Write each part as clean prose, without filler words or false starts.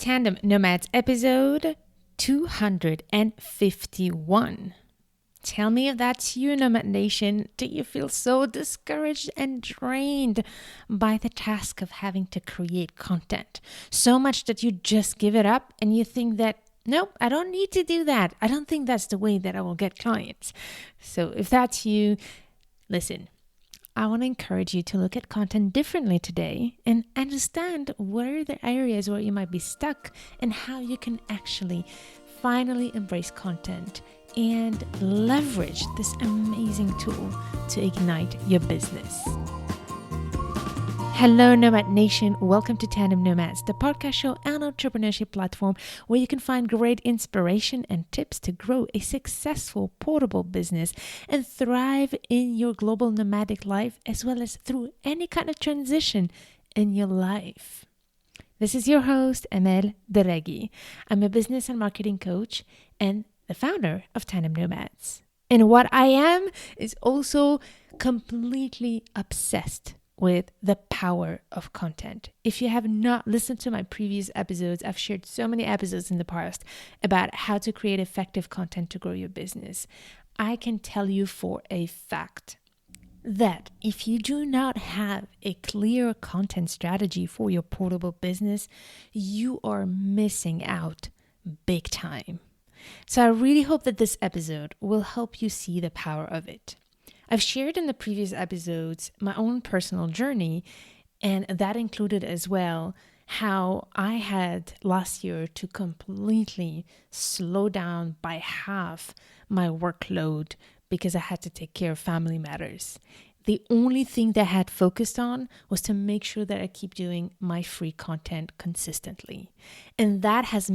Tandem Nomads episode 251. Tell me if that's you, Nomad Nation. Do you feel so discouraged and drained by the task of having to create content? So much that you just give it up and you think that, nope, I don't need to do that. I don't think that's the way that I will get clients. So if that's you, listen. I want to encourage you to look at content differently today and understand where are the areas where you might be stuck and how you can actually finally embrace content and leverage this amazing tool to ignite your business. Hello, Nomad Nation. Welcome to Tandem Nomads, the podcast show and entrepreneurship platform where you can find great inspiration and tips to grow a successful portable business and thrive in your global nomadic life, as well as through any kind of transition in your life. This is your host, Amel Deregi. I'm a business and marketing coach and the founder of Tandem Nomads. And what I am is also completely obsessed with the power of content. If you have not listened to my previous episodes, I've shared so many episodes in the past about how to create effective content to grow your business. I can tell you for a fact that if you do not have a clear content strategy for your portable business, you are missing out big time. So I really hope that this episode will help you see the power of it. I've shared in the previous episodes my own personal journey, and that included as well how I had last year to completely slow down by half my workload because I had to take care of family matters. The only thing that I had focused on was to make sure that I keep doing my free content consistently. And that has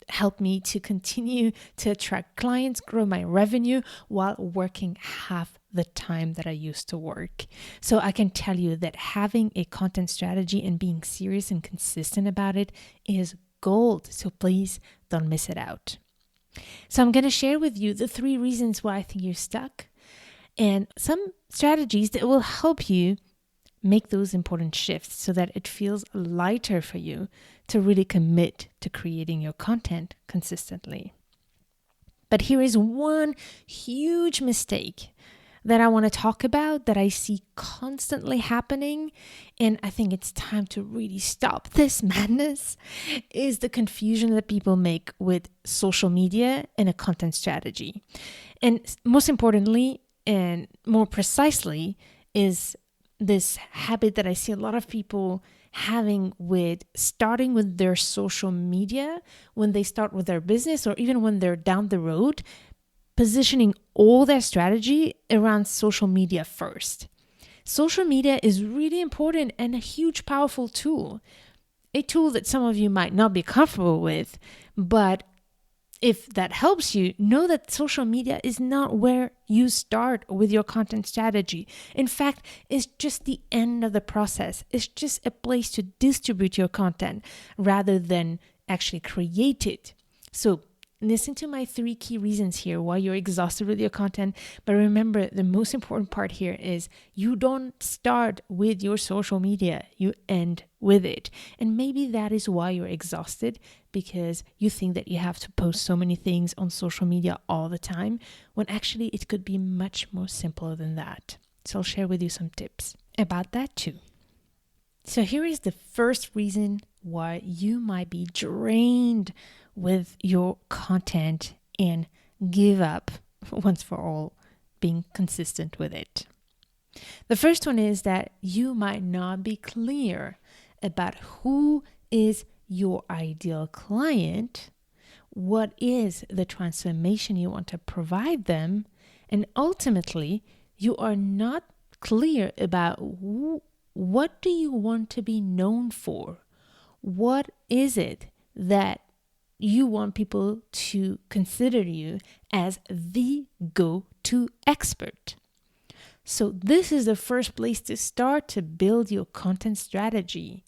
helped me to continue to attract clients, grow my revenue while working half the time that I used to work. So I can tell you that having a content strategy and being serious and consistent about it is gold. So please don't miss it out. So I'm going to share with you the 3 reasons why I think you're stuck and some strategies that will help you make those important shifts so that it feels lighter for you to really commit to creating your content consistently. But here is one huge mistake that I want to talk about that I see constantly happening, and I think it's time to really stop this madness, is the confusion that people make with social media and a content strategy. And most importantly, and more precisely, is this habit that I see a lot of people having with starting with their social media when they start with their business or even when they're down the road, positioning all their strategy around social media first. Social media is really important and a huge, powerful tool. A tool that some of you might not be comfortable with, but if that helps you, know that social media is not where you start with your content strategy. In fact, it's just the end of the process. It's just a place to distribute your content rather than actually create it. So listen to my 3 key reasons here why you're exhausted with your content. But remember, the most important part here is you don't start with your social media, you end with it. And maybe that is why you're exhausted, because you think that you have to post so many things on social media all the time, when actually it could be much more simpler than that. So I'll share with you some tips about that too. So here is the first reason why you might be drained with your content and give up once for all being consistent with it. The first one is that you might not be clear about who is your ideal client, what is the transformation you want to provide them, and ultimately you are not clear about what do you want to be known for? What is it that you want people to consider you as the go-to expert? So this is the first place to start to build your content strategy.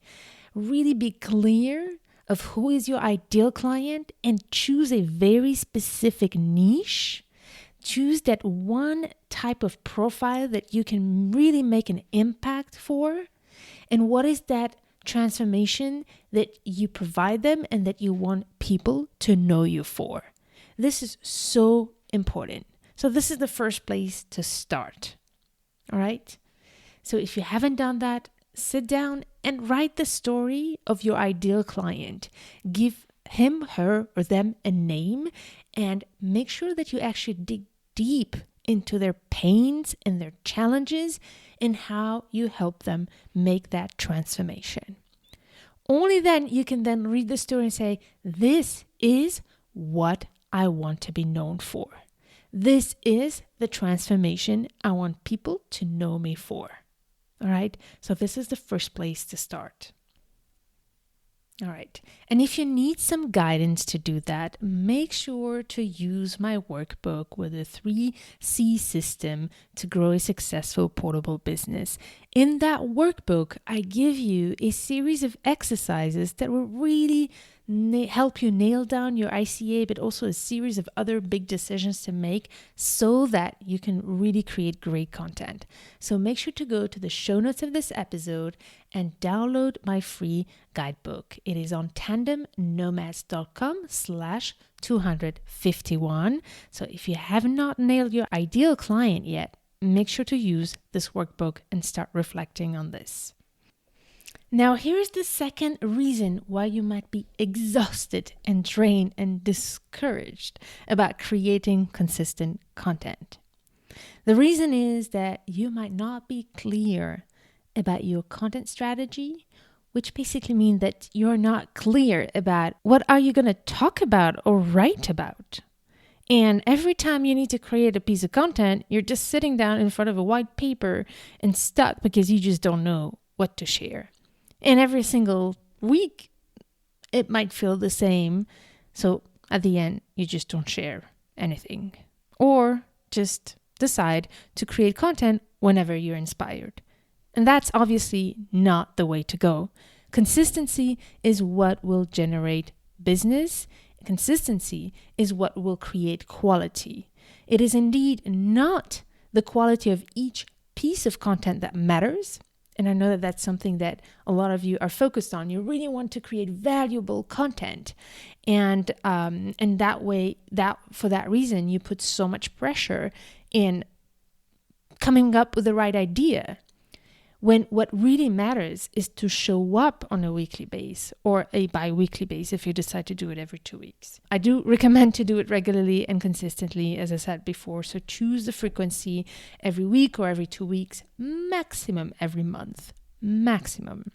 Really be clear of who is your ideal client and choose a very specific niche. Choose that one type of profile that you can really make an impact for. And what is that transformation that you provide them and that you want people to know you for. This is so important. So this is the first place to start. All right? So if you haven't done that, sit down and write the story of your ideal client. Give him, her, or them a name and make sure that you actually dig deep into their pains and their challenges and how you help them make that transformation. Only then you can then read the story and say, this is what I want to be known for. This is the transformation I want people to know me for. All right. So this is the first place to start. All right. And if you need some guidance to do that, make sure to use my workbook with the 3C system to grow a successful portable business. In that workbook, I give you a series of exercises that will really help you nail down your ICA, but also a series of other big decisions to make so that you can really create great content. So make sure to go to the show notes of this episode and download my free guidebook. It is on tandemnomads.com/251. So if you have not nailed your ideal client yet, make sure to use this workbook and start reflecting on this. Now, here's the second reason why you might be exhausted and drained and discouraged about creating consistent content. The reason is that you might not be clear about your content strategy, which basically means that you're not clear about what are you going to talk about or write about. And every time you need to create a piece of content, you're just sitting down in front of a white paper and stuck because you just don't know what to share. And every single week, it might feel the same. So at the end, you just don't share anything. Or just decide to create content whenever you're inspired. And that's obviously not the way to go. Consistency is what will generate business. Consistency is what will create quality. It is indeed not the quality of each piece of content that matters. And I know that that's something that a lot of you are focused on. You really want to create valuable content. And that way, for that reason, you put so much pressure in coming up with the right idea. When what really matters is to show up on a weekly base or a bi-weekly base if you decide to do it every 2 weeks. I do recommend to do it regularly and consistently, as I said before. So choose the frequency every week or every 2 weeks, maximum every month, maximum.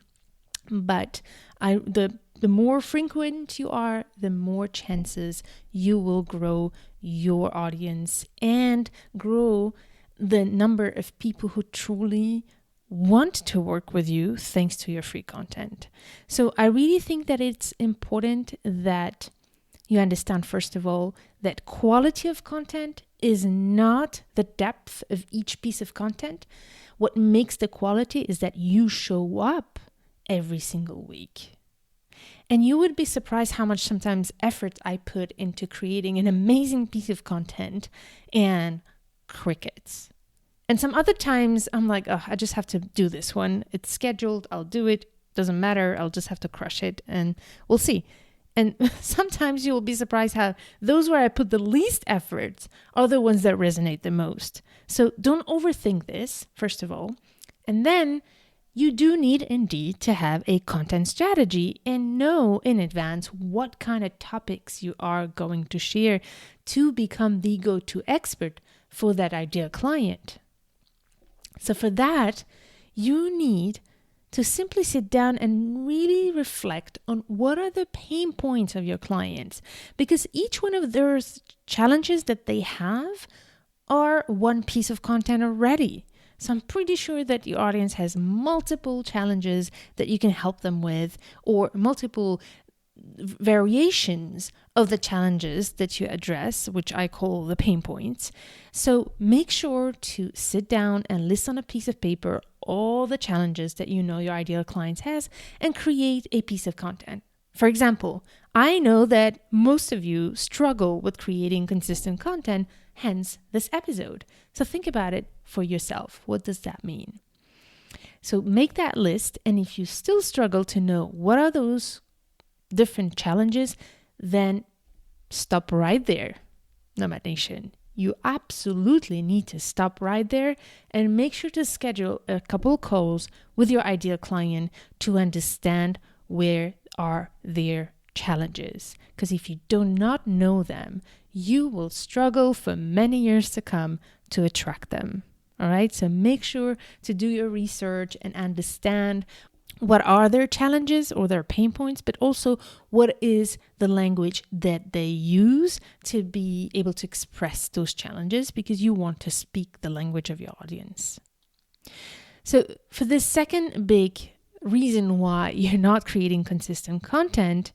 But the more frequent you are, the more chances you will grow your audience and grow the number of people who truly want to work with you thanks to your free content. So I really think that it's important that you understand, first of all, that quality of content is not the depth of each piece of content. What makes the quality is that you show up every single week. And you would be surprised how much sometimes effort I put into creating an amazing piece of content and crickets. And some other times I'm like, oh, I just have to do this one. It's scheduled. I'll do it. Doesn't matter. I'll just have to crush it and we'll see. And sometimes you will be surprised how those where I put the least effort are the ones that resonate the most. So don't overthink this, first of all. And then you do need indeed to have a content strategy and know in advance what kind of topics you are going to share to become the go-to expert for that ideal client. So for that, you need to simply sit down and really reflect on what are the pain points of your clients, because each one of those challenges that they have are one piece of content already. So I'm pretty sure that your audience has multiple challenges that you can help them with, or multiple variations of the challenges that you address, which I call the pain points. So make sure to sit down and list on a piece of paper all the challenges that you know your ideal client has and create a piece of content. For example, I know that most of you struggle with creating consistent content, hence this episode. So think about it for yourself. What does that mean? So make that list. And if you still struggle to know what are those different challenges, then stop right there, Nomad Nation. You absolutely need to stop right there and make sure to schedule a couple calls with your ideal client to understand where are their challenges. Because if you do not know them, you will struggle for many years to come to attract them. All right, so make sure to do your research and understand what are their challenges or their pain points, but also what is the language that they use to be able to express those challenges, because you want to speak the language of your audience. So for the second big reason why you're not creating consistent content,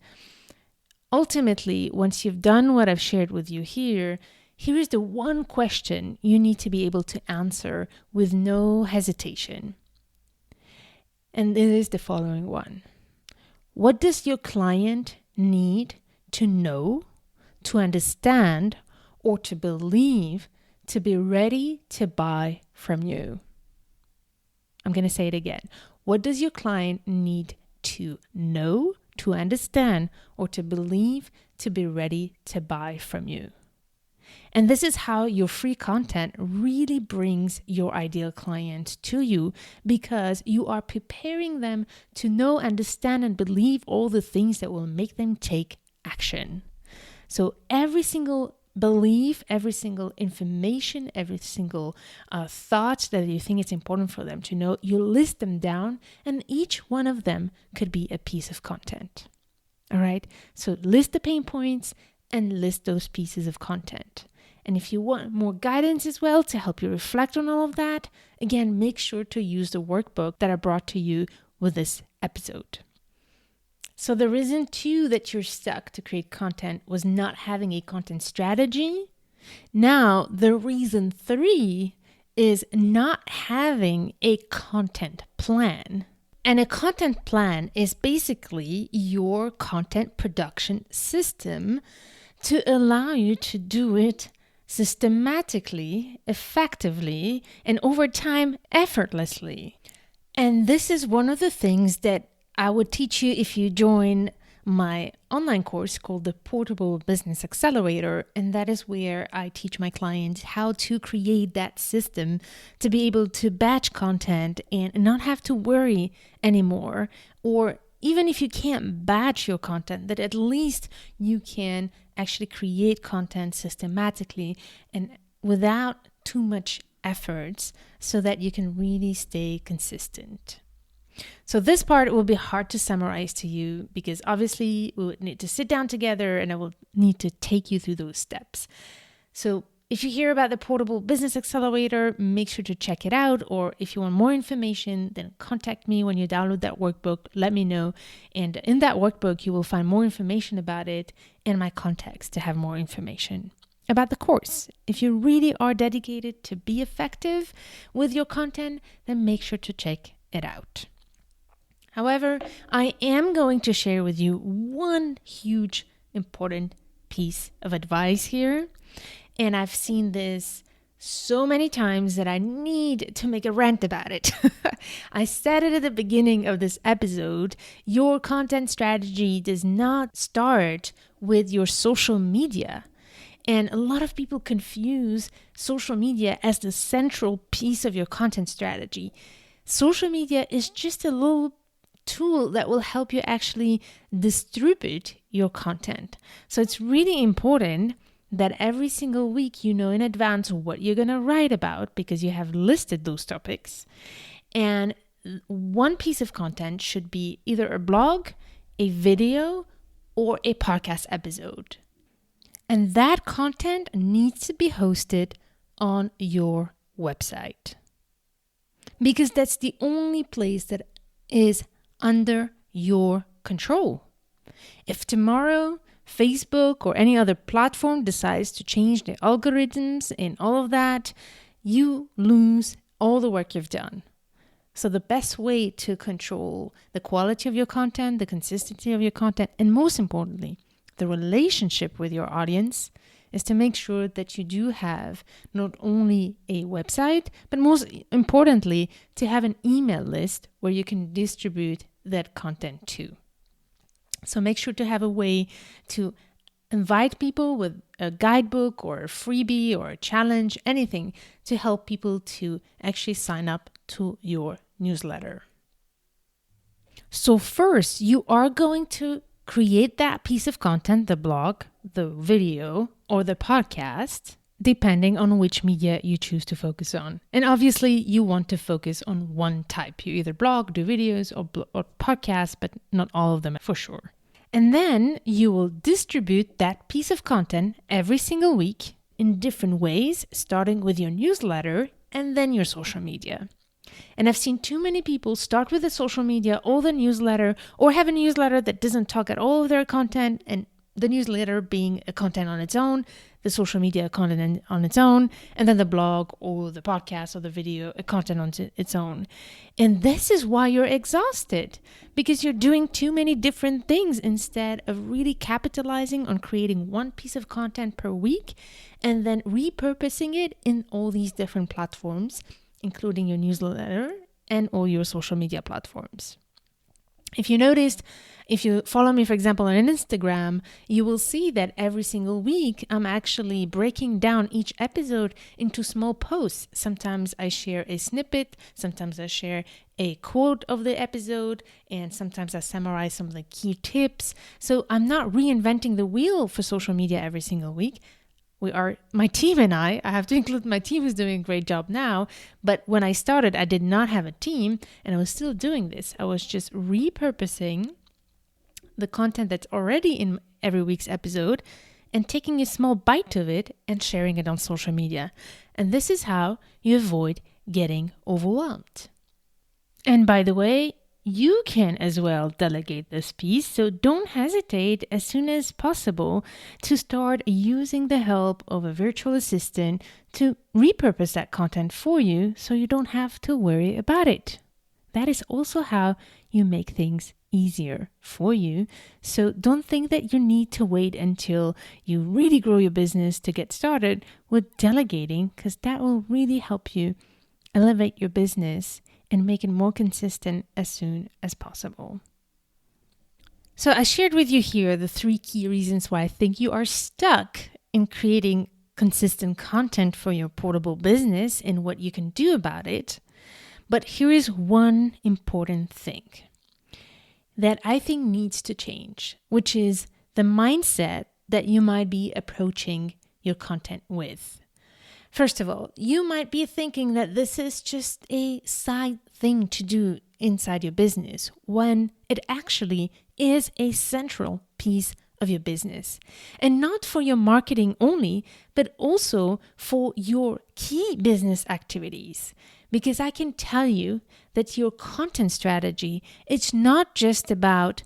ultimately, once you've done what I've shared with you here is the one question you need to be able to answer with no hesitation. And it is the following one. What does your client need to know, to understand, or to believe to be ready to buy from you? I'm going to say it again. What does your client need to know, to understand, or to believe to be ready to buy from you? And this is how your free content really brings your ideal client to you, because you are preparing them to know, understand, and believe all the things that will make them take action. So every single belief, every single information, every single thought that you think it's important for them to know, you list them down, and each one of them could be a piece of content. All right, so list the pain points and list those pieces of content. And if you want more guidance as well to help you reflect on all of that, again, make sure to use the workbook that I brought to you with this episode. So the reason 2 that you're stuck to create content was not having a content strategy. Now, the reason 3 is not having a content plan. And a content plan is basically your content production system to allow you to do it systematically, effectively, and over time, effortlessly. And this is one of the things that I would teach you if you join my online course called the Portable Business Accelerator. And that is where I teach my clients how to create that system to be able to batch content and not have to worry anymore. Or even if you can't batch your content, that at least you can actually create content systematically and without too much efforts, so that you can really stay consistent. So this part will be hard to summarize to you, because obviously we would need to sit down together and I will need to take you through those steps. So if you hear about the Portable Business Accelerator, make sure to check it out. Or if you want more information, then contact me when you download that workbook. Let me know. And in that workbook, you will find more information about it and my contacts to have more information about the course. If you really are dedicated to be effective with your content, then make sure to check it out. However, I am going to share with you one huge important piece of advice here. And I've seen this so many times that I need to make a rant about it. I said it at the beginning of this episode. Your content strategy does not start with your social media. And a lot of people confuse social media as the central piece of your content strategy. Social media is just a little tool that will help you actually distribute your content. So it's really important that every single week you know in advance what you're going to write about, because you have listed those topics. And one piece of content should be either a blog, a video, or a podcast episode. And that content needs to be hosted on your website, because that's the only place that is under your control. If tomorrow Facebook or any other platform decides to change the algorithms and all of that, you lose all the work you've done. So the best way to control the quality of your content, the consistency of your content, and most importantly, the relationship with your audience, is to make sure that you do have not only a website, but most importantly, to have an email list where you can distribute that content to. So make sure to have a way to invite people with a guidebook or a freebie or a challenge, anything to help people to actually sign up to your newsletter. So first, you are going to create that piece of content, the blog, the video, or the podcast, depending on which media you choose to focus on. And obviously, you want to focus on one type. You either blog, do videos, or podcasts, but not all of them for sure. And then you will distribute that piece of content every single week in different ways, starting with your newsletter and then your social media. And I've seen too many people start with the social media or the newsletter, or have a newsletter that doesn't talk at all of their content, and the newsletter being a content on its own, the social media content on its own, and then the blog or the podcast or the video a content on its own. And this is why you're exhausted, because you're doing too many different things instead of really capitalizing on creating one piece of content per week and then repurposing it in all these different platforms, including your newsletter and all your social media platforms. If you noticed, if you follow me, for example, on Instagram, you will see that every single week I'm actually breaking down each episode into small posts. Sometimes I share a snippet, sometimes I share a quote of the episode, and sometimes I summarize some of the key tips. So I'm not reinventing the wheel for social media every single week. My team and I have to include my team who's doing a great job now, but when I started, I did not have a team and I was still doing this. I was just repurposing the content that's already in every week's episode and taking a small bite of it and sharing it on social media. And this is how you avoid getting overwhelmed. And by the way, you can as well delegate this piece, so don't hesitate as soon as possible to start using the help of a virtual assistant to repurpose that content for you so you don't have to worry about it. That is also how you make things easier for you. So don't think that you need to wait until you really grow your business to get started with delegating, because that will really help you elevate your business and make it more consistent as soon as possible. So I shared with you here the 3 key reasons why I think you are stuck in creating consistent content for your portable business and what you can do about it. But here is one important thing that I think needs to change, which is the mindset that you might be approaching your content with. First of all, you might be thinking that this is just a side thing to do inside your business, when it actually is a central piece of your business. And not for your marketing only, but also for your key business activities. Because I can tell you that your content strategy, it's not just about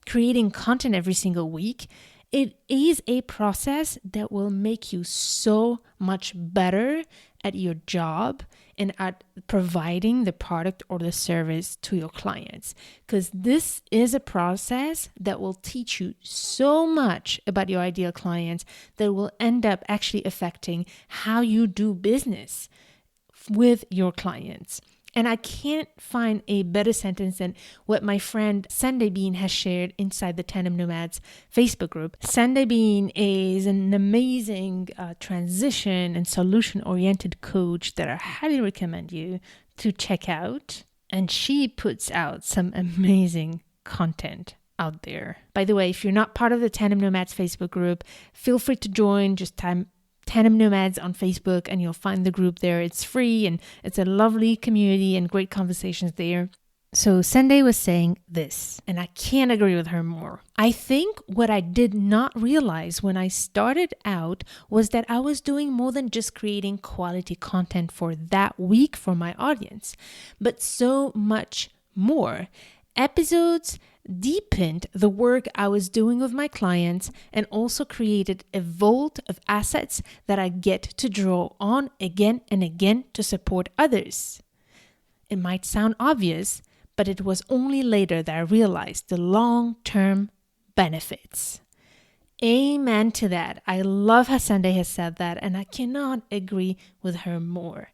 creating content every single week. It is a process that will make you so much better at your job and at providing the product or the service to your clients. Because this is a process that will teach you so much about your ideal clients that will end up actually affecting how you do business with your clients. And I can't find a better sentence than what my friend Sunday Bean has shared inside the Tandem Nomads Facebook group. Sunday Bean is an amazing transition and solution-oriented coach that I highly recommend you to check out. And she puts out some amazing content out there. By the way, if you're not part of the Tandem Nomads Facebook group, feel free to join. Just type Tandem Nomads on Facebook and you'll find the group there. It's free and it's a lovely community and great conversations there. So Sunday was saying this, and I can't agree with her more. I think what I did not realize when I started out was that I was doing more than just creating quality content for that week for my audience, but so much more. Episodes deepened the work I was doing with my clients and also created a vault of assets that I get to draw on again and again to support others. It might sound obvious, but it was only later that I realized the long-term benefits. Amen to that. I love how Sunday has said that, and I cannot agree with her more.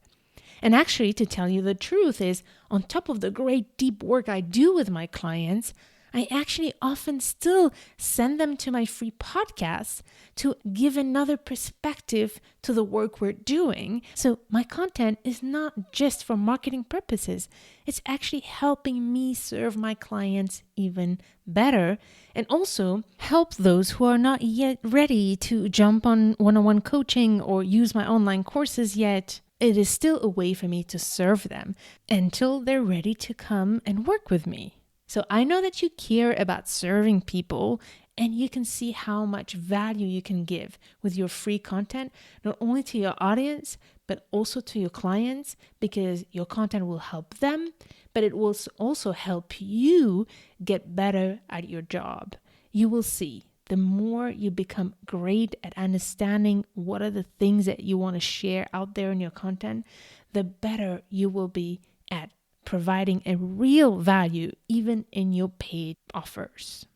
And actually, to tell you the truth is, on top of the great deep work I do with my clients, I actually often still send them to my free podcasts to give another perspective to the work we're doing. So my content is not just for marketing purposes. It's actually helping me serve my clients even better and also help those who are not yet ready to jump on one-on-one coaching or use my online courses yet. It is still a way for me to serve them until they're ready to come and work with me. So I know that you care about serving people, and you can see how much value you can give with your free content, not only to your audience, but also to your clients, because your content will help them, but it will also help you get better at your job. You will see. The more you become great at understanding what are the things that you want to share out there in your content, the better you will be at providing a real value even in your paid offers.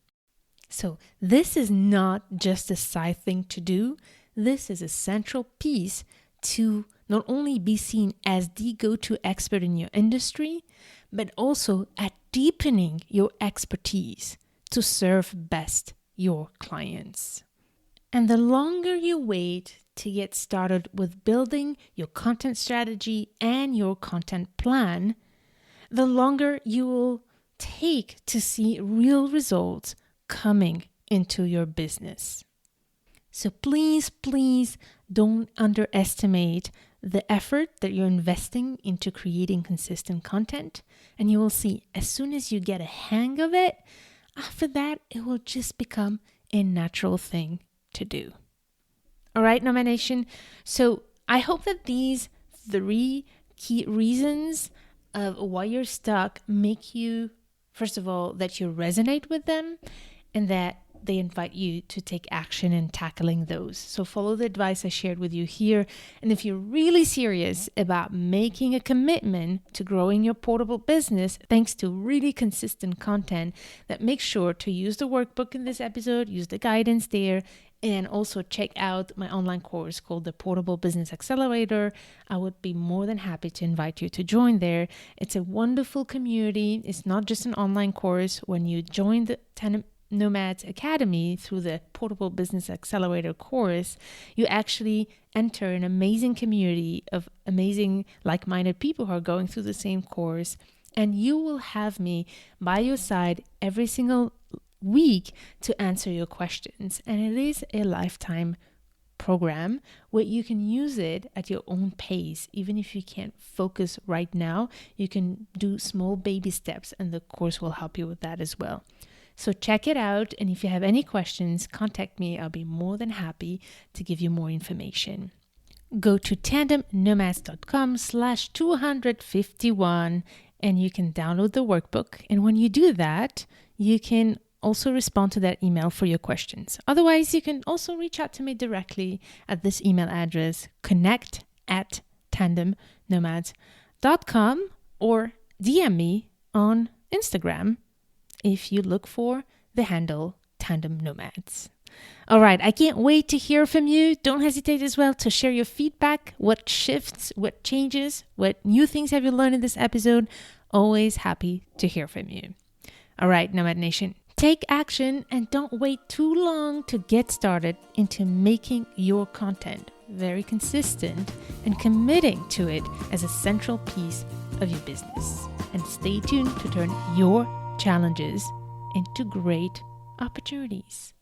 So this is not just a side thing to do. This is a central piece to not only be seen as the go-to expert in your industry, but also at deepening your expertise to serve best your clients. And the longer you wait to get started with building your content strategy and your content plan, the longer you will take to see real results coming into your business. So please don't underestimate the effort that you're investing into creating consistent content. And you will see, as soon as you get a hang of it, after that, it will just become a natural thing to do. All right, Nomad Nation. So I hope that these 3 key reasons of why you're stuck make you, first of all, that you resonate with them and that they invite you to take action in tackling those. So follow the advice I shared with you here. And if you're really serious about making a commitment to growing your portable business, thanks to really consistent content, that make sure to use the workbook in this episode, use the guidance there, and also check out my online course called the Portable Business Accelerator. I would be more than happy to invite you to join there. It's a wonderful community. It's not just an online course. When you join the Tandem Nomads Academy through the Portable Business Accelerator course, you actually enter an amazing community of amazing like-minded people who are going through the same course. And you will have me by your side every single week to answer your questions. And it is a lifetime program where you can use it at your own pace. Even if you can't focus right now, you can do small baby steps, and the course will help you with that as well. So check it out. And if you have any questions, contact me. I'll be more than happy to give you more information. Go to tandemnomads.com/251 and you can download the workbook. And when you do that, you can also respond to that email for your questions. Otherwise, you can also reach out to me directly at this email address, connect@tandemnomads.com, or DM me on Instagram if you look for the handle Tandem Nomads. All right, I can't wait to hear from you. Don't hesitate as well to share your feedback. What shifts, what changes, what new things have you learned in this episode? Always happy to hear from you. All right, Nomad Nation, take action and don't wait too long to get started into making your content very consistent and committing to it as a central piece of your business. And stay tuned to turn your challenges into great opportunities.